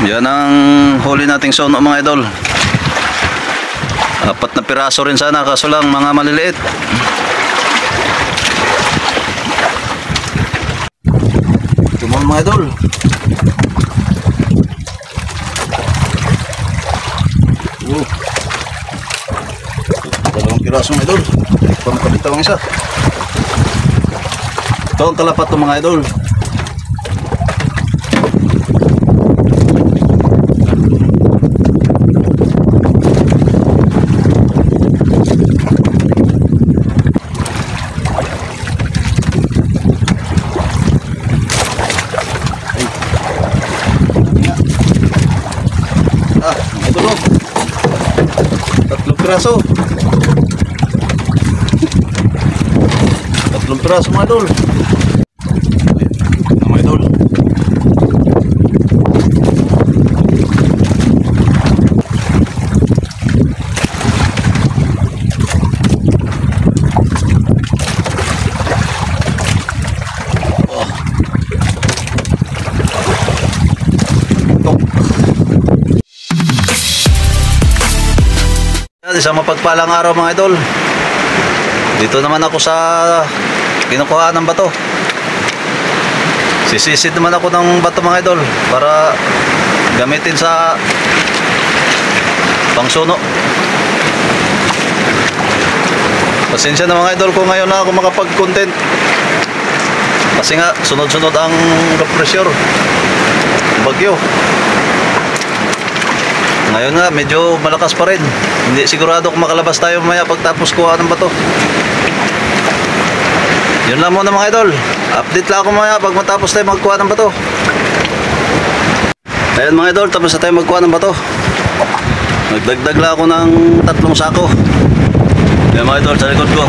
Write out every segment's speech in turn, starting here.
Yan ang huli nating sono mga idol. 4 na piraso rin sana, kaso lang mga maliliit. Ito mga idol. Dalawang piraso mga idol. Pamakabitaw ang isa. Ito ang kalapat ng mga idol. Piraso. 3 piraso mga idol. Mga idol. Isang mapagpalang araw mga idol. Dito naman ako sa kinukuhaan ng bato. Sisisid naman ako ng bato mga idol para gamitin sa pangsuno. Pasensya na mga idol kung ngayon na ako makapag-content, kasi nga sunod-sunod ang pressure bagyo. Ngayon nga medyo malakas pa rin. Hindi sigurado kung makalabas tayo mamaya pagtapos kuha ng bato. Yun lang muna mga idol. Update lang ako mamaya pag matapos tayo magkuha ng bato. Ayan mga idol, tapos na tayo magkuha ng bato. Nagdagdag lang ako ng 3 sako. Ayan mga idol, sa likod ko.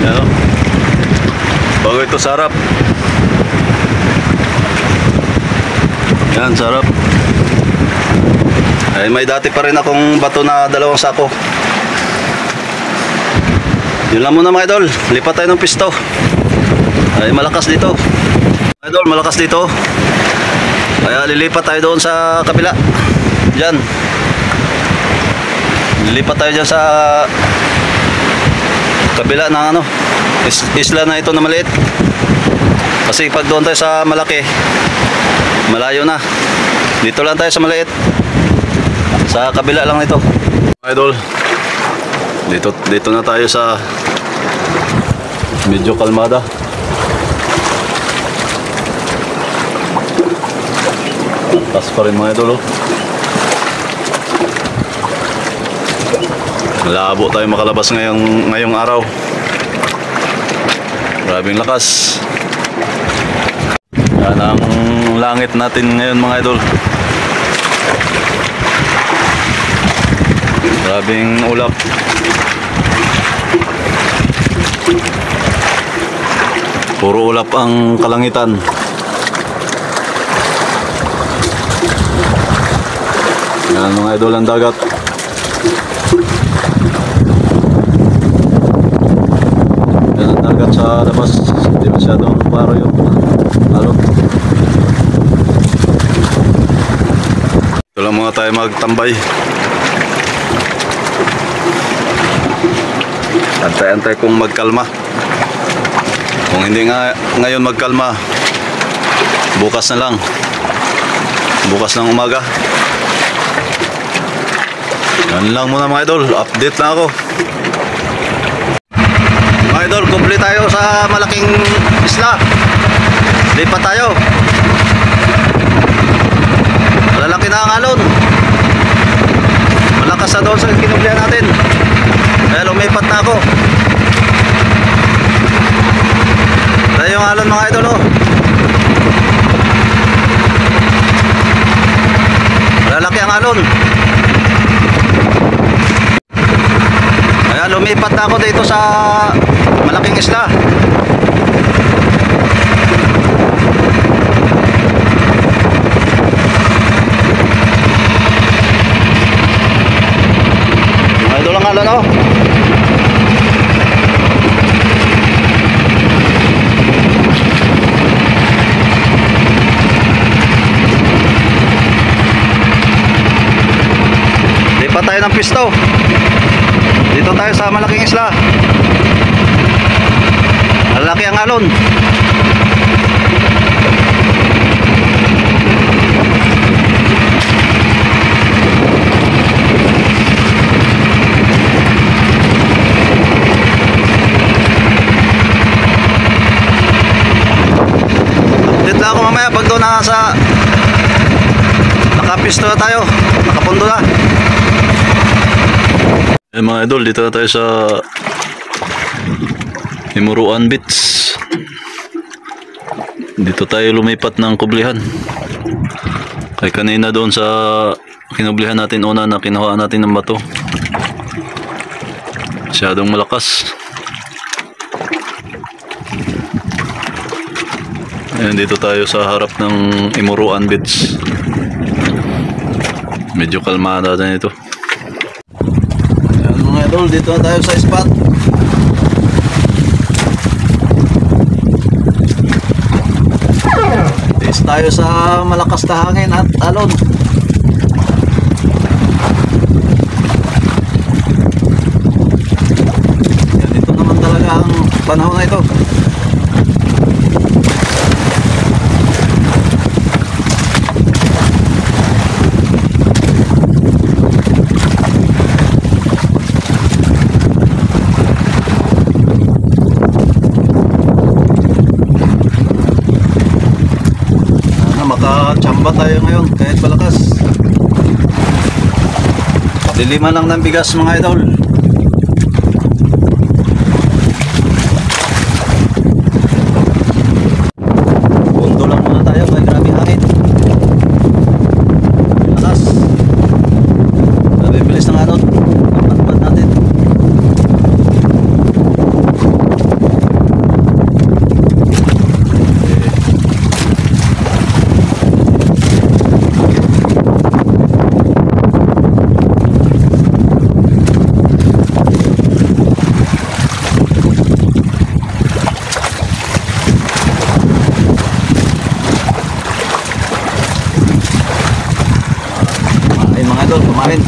Ayan o. Bago ito sarap. Ayan, sarap. Ay, may dati pa rin akong bato na 2 sako. Yun lang muna mga idol. Lipat tayo ng pisto. Ay, malakas dito. Idol, malakas dito. Kaya lilipat tayo doon sa kabila. Diyan. Lilipat tayo dyan sa kabila ng ano, isla na ito na maliit. Kasi pag doon tayo sa malaki, malayo na. Dito lang tayo sa maliit. Sa kabila lang nito. Idol, dito na tayo sa medyo kalmada. Taas pa rin mga idol. Malabo tayo makalabas ngayong araw. Grabing lakas. Yan ang langit natin ngayon mga idol. Grabing ulap. Puro ulap ang kalangitan. Yan mga idol ang dagat. Yan ang dagat sa labas. Hindi masyadong paro yung alon. Ito lang mga tayo magtambay. Antay-antay kung magkalma. Kung hindi nga ngayon magkalma, bukas na lang. Bukas ng umaga. Yan lang muna mga idol. Update na ako. Mga idol, complete tayo sa malaking isla. Lipat tayo. Malalaki na ang alon. Malakas na doon sa kinublihan natin. Kaya lumipat na ako. Kaya yung alon mga idol oh. Malalaki ang alon. Kaya lumipat na ako dito sa malaking isla. Mga idol ang alon oh. Lipat tayo ng pisto. Dito tayo sa malaking isla. Malaki ang alon. Update lang ako mamaya pag doon na sa nakapisto na tayo, nakapundo na. Eh mga idol, dito na tayo sa Imuruan Beach. Dito tayo lumipat ng kublihan. Kaya kanina doon sa kinublihan natin una na kinuha natin ng bato, masyadong malakas. Ayan, dito tayo sa harap ng Imuruan Beach. Medyo kalmada na ito. Ayan mga idol, dito na tayo sa spot. Is tayo sa malakas na hangin at alon. Ayan, ito naman talaga ang panahon na ito. Makachamba tayo ngayon kahit malakas. Liliman lang ng bigas mga idol. Pundo lang muna tayo kahit grabe hangin. Malakas. Grabe bilis ng anod. Ang takbat natin. Kumain.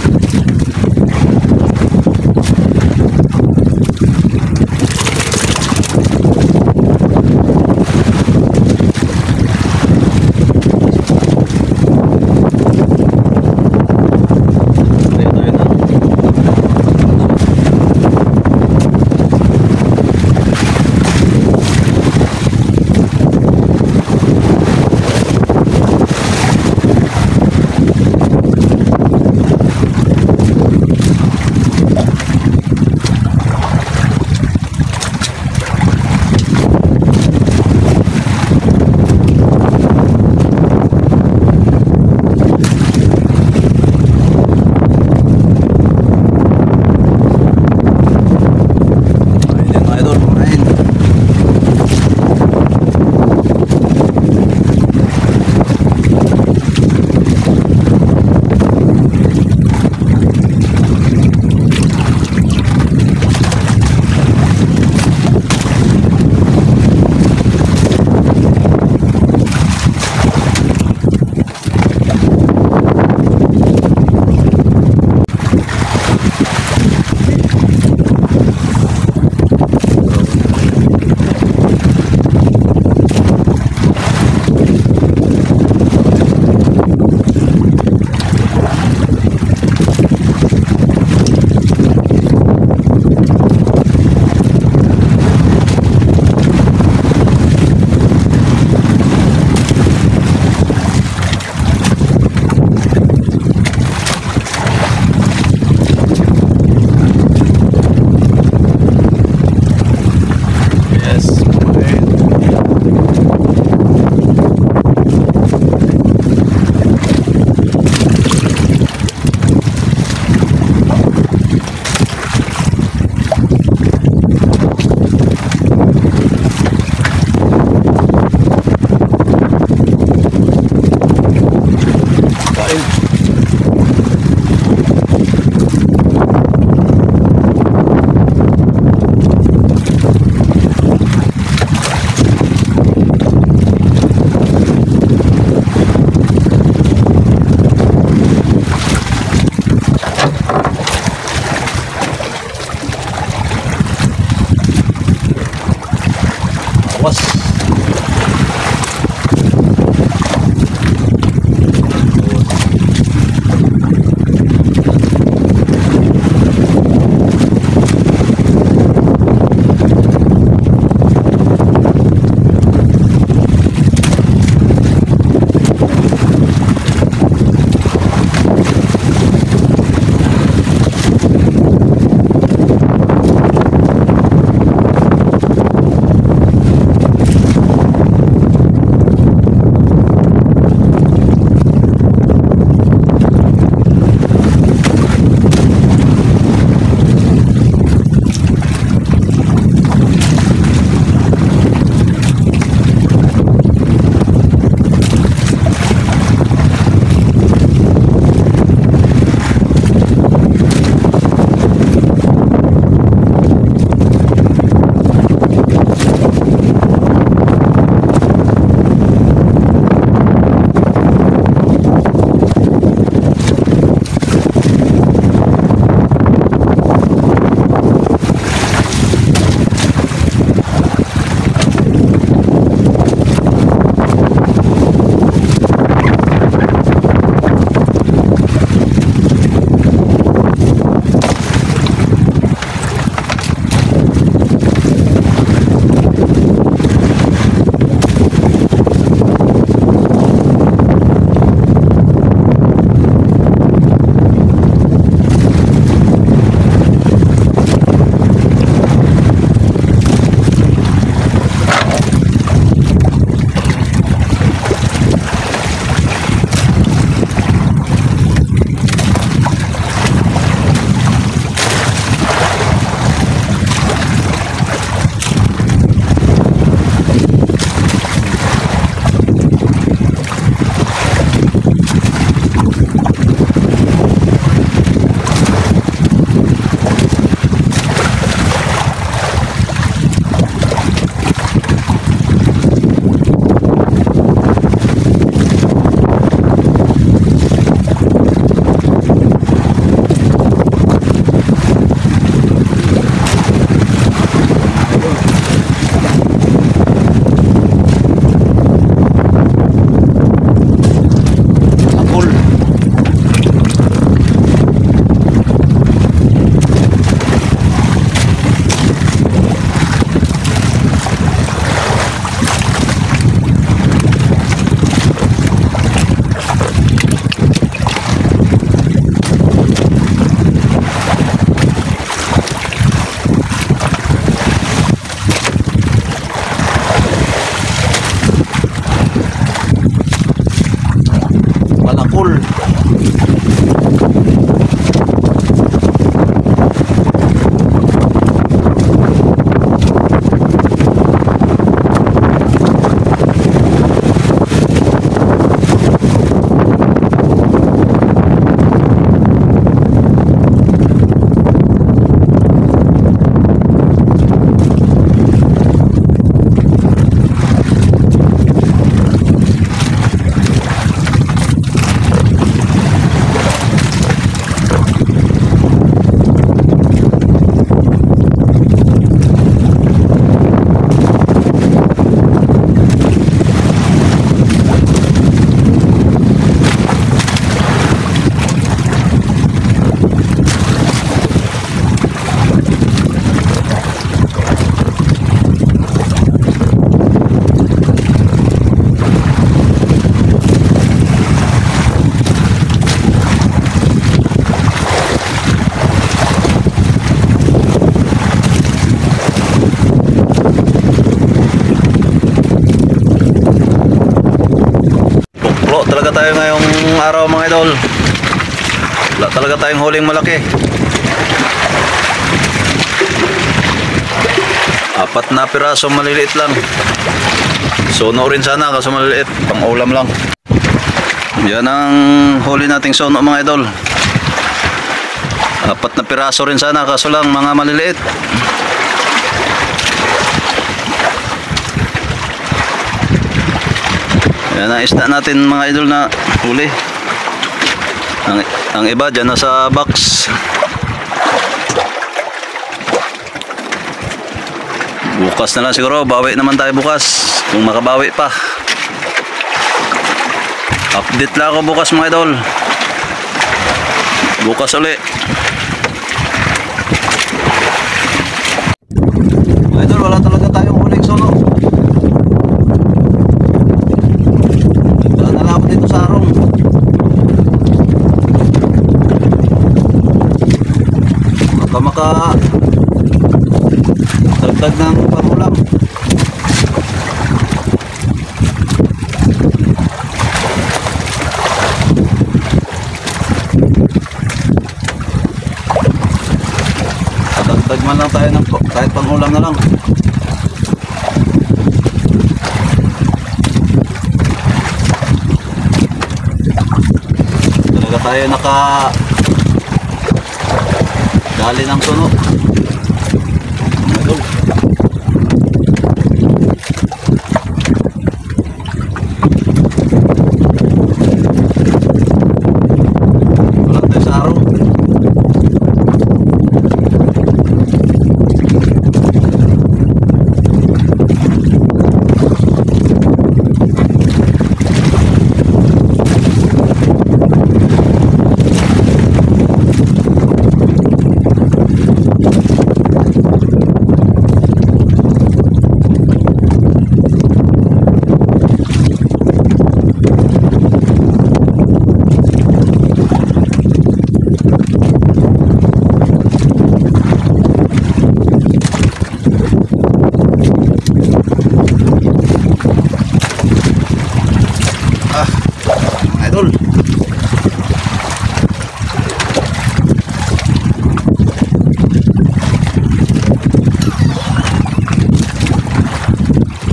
bukol. Talaga tayo ngayong araw mga idol. Wala talaga tayong huling malaki. 4 na piraso maliliit lang. Sono rin sana kaso maliliit, pang ulam lang. Yan ang huli nating sono mga idol. 4 na piraso rin sana kaso lang mga maliliit. Yan ang isda natin mga idol na huli. Ang iba dyan nasa box. Bukas na lang siguro, bawi naman tayo bukas kung makabawi pa. Update lang ako bukas mga idol. Bukas ulit. Mga idol, wala talaga tayong huling sono. Dito sa arong. Maka dagdag ng parulam. Dagdag man lang tayo ng kahit pangulam na lang. Tayo naka dali ng suno. Wala tayo sa araw. Idol.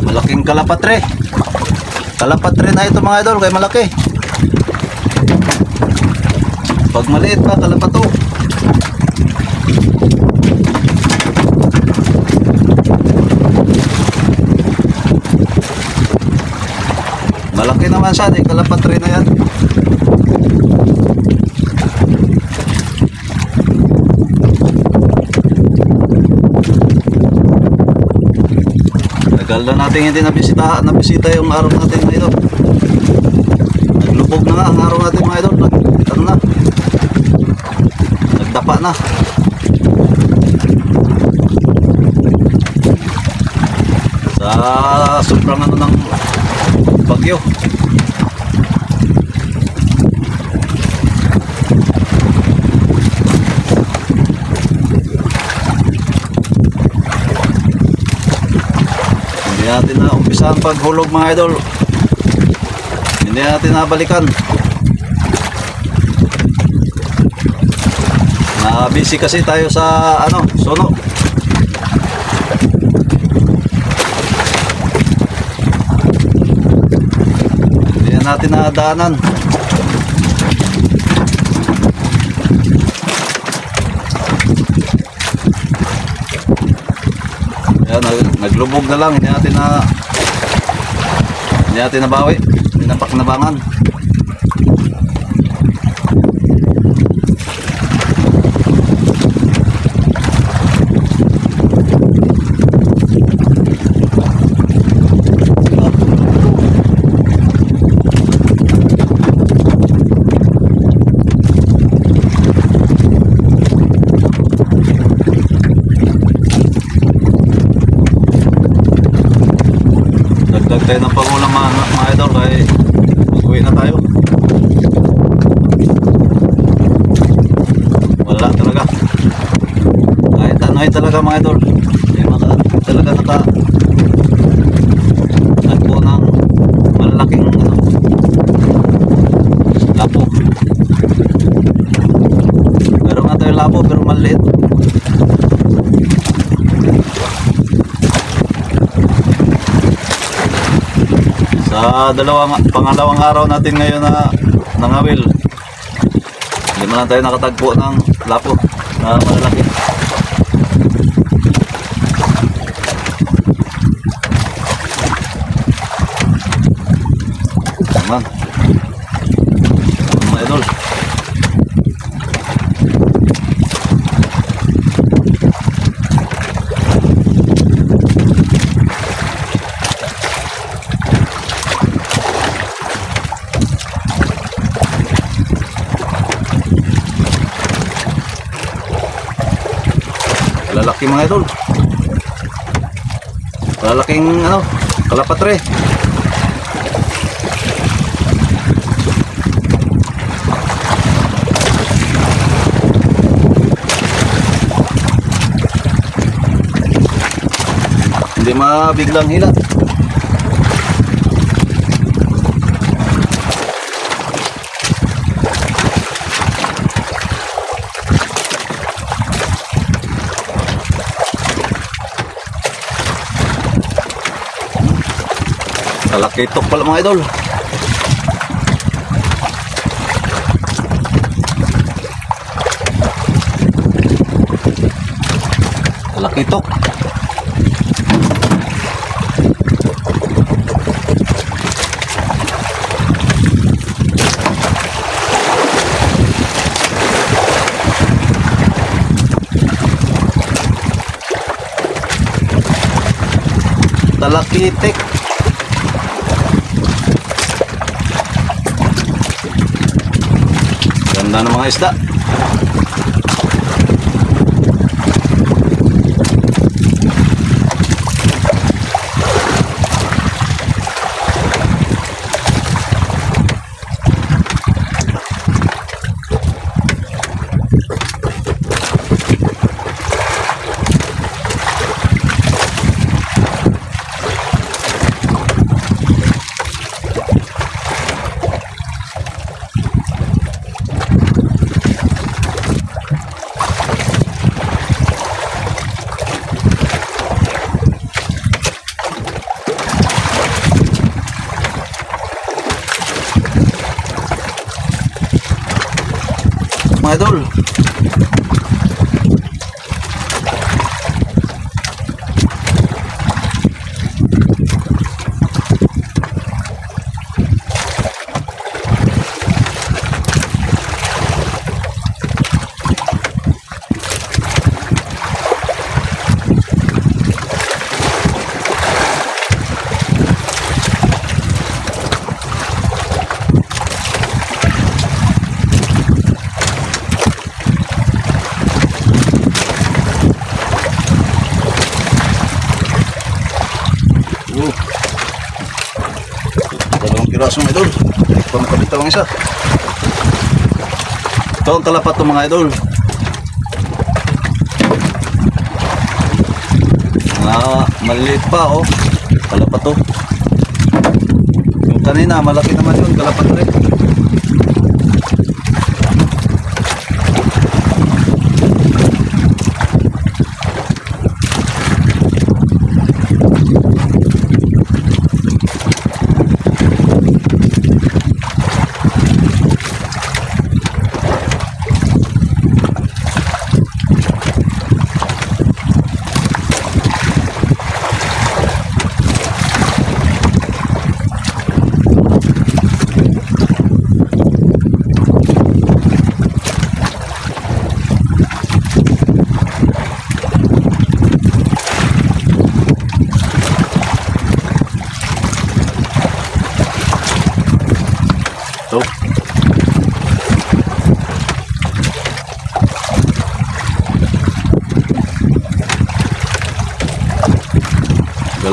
Malaking kalapatre. Kalapatre na ito mga idol, kay malaki. Pag maliit pa, kalapato. Malaki naman siya, kalapatre na yan. Tagal na natin hindi nabisita yung araw natin mga idol. Naglubog na nga ang araw natin mga idol. Nagdapa na. Sa sobrang ano ng bagyo. Hindi natin na umpisa ang paghulog mga idol. Hindi natin nabalikan. busy kasi tayo sa ano, suno. Hindi na natin nadaanan. Kaya naglubog na lang, hindi natin nabawi, hindi napakinabangan. Dagdag tayo ng pangulang mga idol, kaya mag-uwi na tayo. Wala talaga, kahit ano'y talaga mga idol, hindi talaga nagpo ng malalaking lapo. Pero nga tayo lapo pero maliit. Sa pangalawang araw natin ngayon na nangawil, hindi man lang tayo nakatagpo ng lapo na malalaki. Naman mga idol, lalaki mga idol, lalaking ano, kalapatre. Hindi mabiglang hila. Talakitok pala mga idol. Talakitok. Talakitik. Ganda ng mga isda. Mga idol, dalawang piraso mga idol. Ito nakabitaw ang isa. Ito ang talapat ng mga idol. Maliit pa oh. Talapat to. Yung kanina malaki naman yun, talapat rin.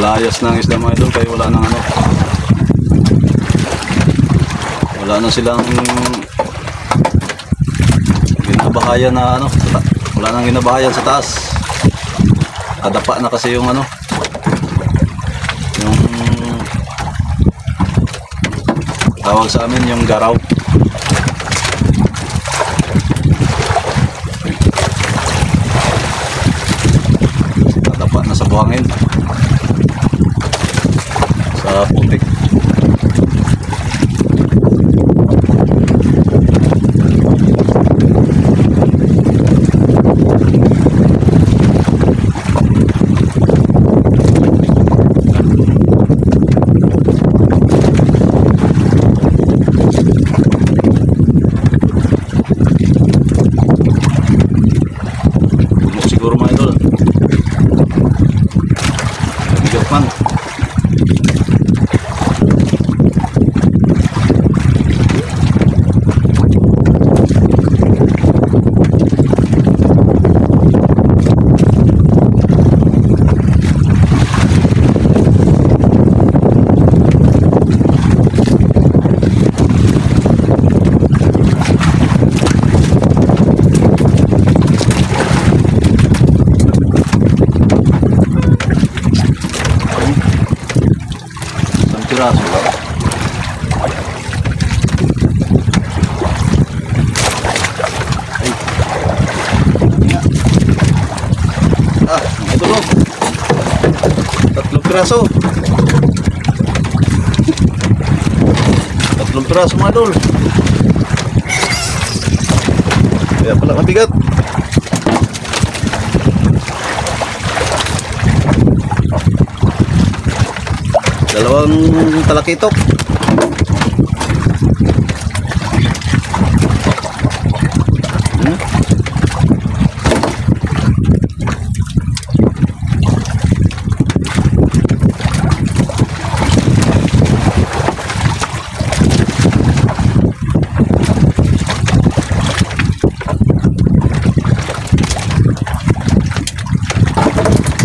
Lalayas ng isda mga idol kaya wala nang ano. Wala na silang ginabahayan na ano. Wala nang ginabahayan sa taas. Kadapa na kasi yung ano. Yung tawag sa amin yung garaw. Kadapa na sa buhangin. Sa putik. Siguro mga idol. Bigat man. Piraso ba? Ay. Ito no. 3 piraso. 3 piraso mga idol. Kaya pala mabigat. Dalawang talakitok.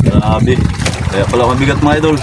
Grabe. Kaya pala mabigat mga idol.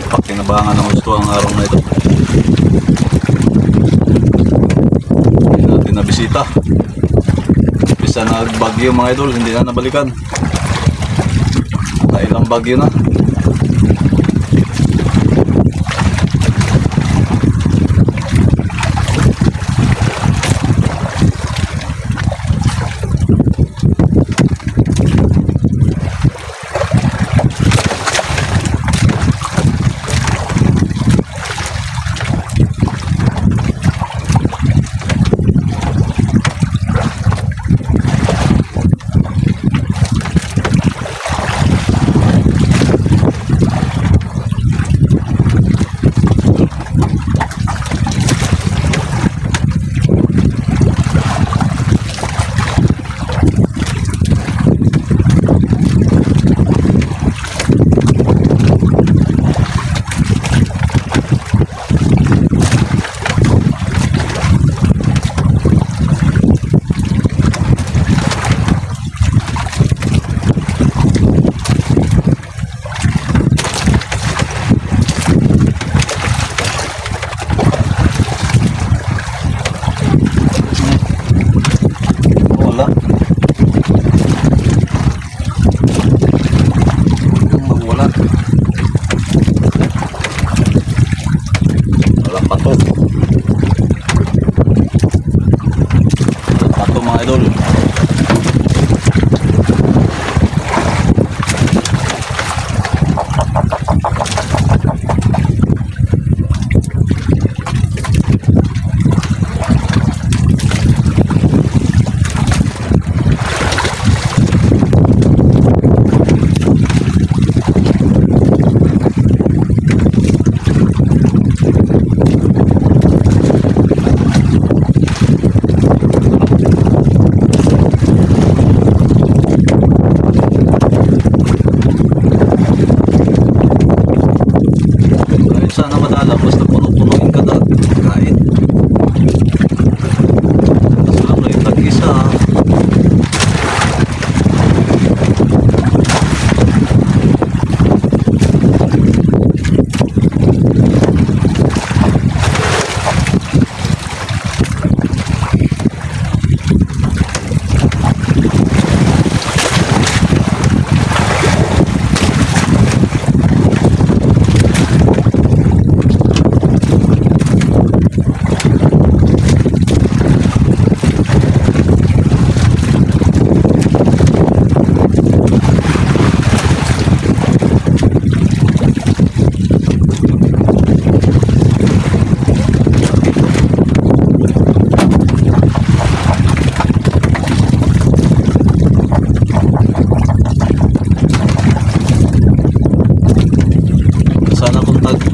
Pakinabangan ng gusto ang araw na ito. Hindi natin nabisita. Bisa nagbagyo mga idol, hindi na nabalikan. Nakailang bagyo na.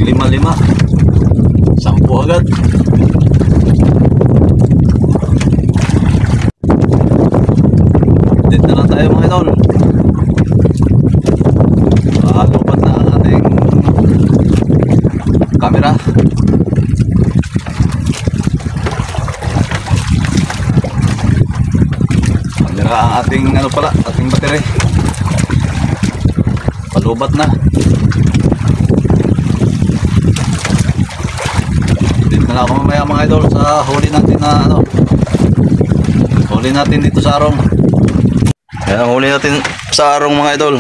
Lima-lima, 10 agad. Dito na lang tayo mga idol. Lupat na ang ating camera. Camera ang ating ating battery. Palubat na. Na ako mamaya mga idol sa huli natin na huli natin dito sa arong. Ayan ang huli natin sa arong mga idol,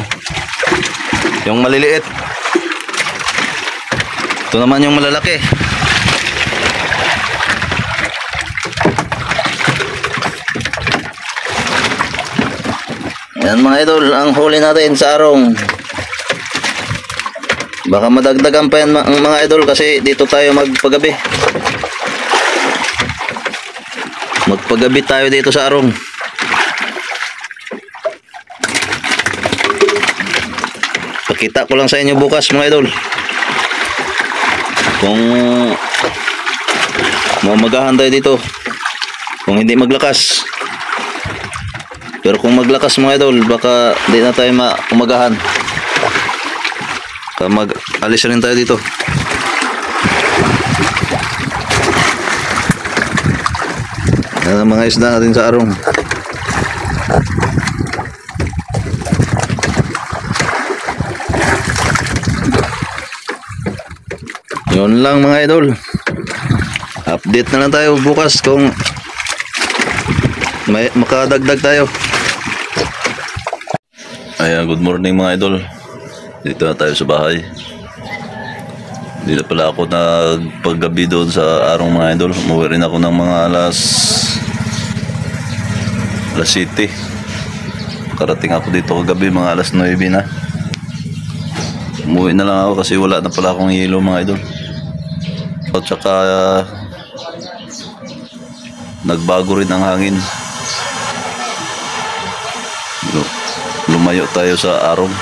yung maliliit. Ito naman yung malalaki. Ayan mga idol ang huli natin sa arong. Baka madagdagan pa yan ang mga idol kasi dito tayo magpagabi. Magpagabi tayo dito sa arong. Pakita ko lang sa inyo bukas mga idol kung mamagahan tayo dito, kung hindi maglakas. Pero kung maglakas mga idol, baka hindi na tayo umagahan. Mag-alis rin tayo dito. Yan ang mga isda natin sa arong. Yun lang mga idol. Update na lang tayo bukas kung may makadagdag tayo. Ayan, good morning mga idol. Dito na tayo sa bahay. Hindi na pala ako nagpaggabi doon sa arong mga idol. Umuwi rin ako ng mga alas 7. Karating ako dito kagabi mga alas 9 na. Umuwi na lang ako kasi wala na pala akong yelo mga idol. At saka nagbago rin ang hangin. Lumayo tayo sa arong.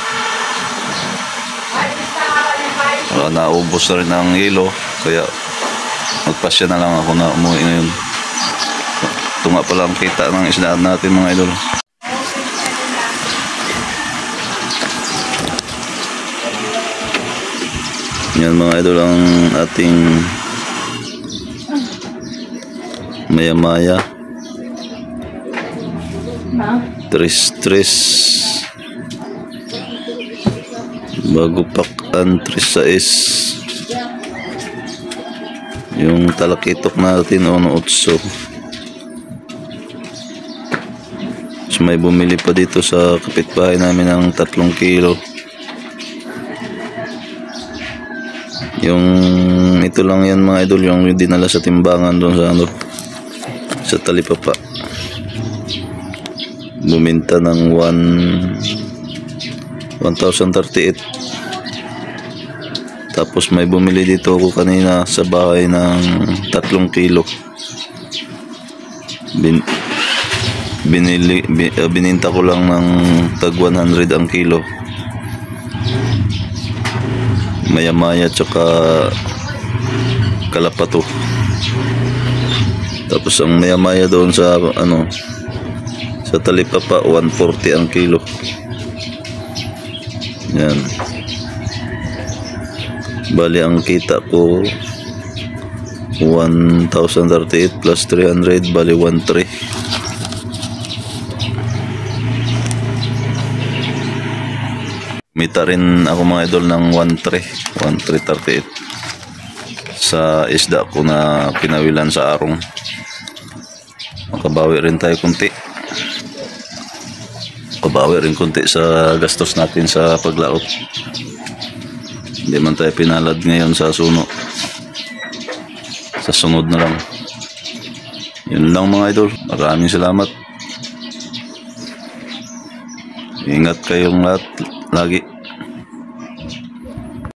Naubos na rin ang yelo, kaya magpasya na lang ako na umuwi ngayon. Ito nga pala ang kita ng isda natin mga idol. Yan mga idol ang ating maya-maya. Tres bago pakan 3.6 yung talakitok natin 1.8. So may bumili pa dito sa kapitbahay namin ng 3 kilo. Yung ito lang yan mga idol, yung dinala sa timbangan doon sa ano, sa Talipapa. Buminta ng 1,038. Tapos may bumili dito ako kanina sa bahay ng 3 kilo. Bininta ko lang ng tag 100 ang kilo. Maya-maya tsaka kalapato. Tapos ang maya-maya doon sa ano, sa Talipapa 140 ang kilo. Yan. Bali ang kita ko 1,038 plus 300 bali 1,300. Mita rin ako mga idol ng 1,338 sa isda ko na pinawilan sa arong. Makabawi rin tayo kunti. Makabawi rin kunti sa gastos natin sa paglaot. Hindi man tayo pinalad ngayon sa suno. Sa sunod na lang. Yun lang mga idol. Maraming salamat. Ingat kayong lahat lagi.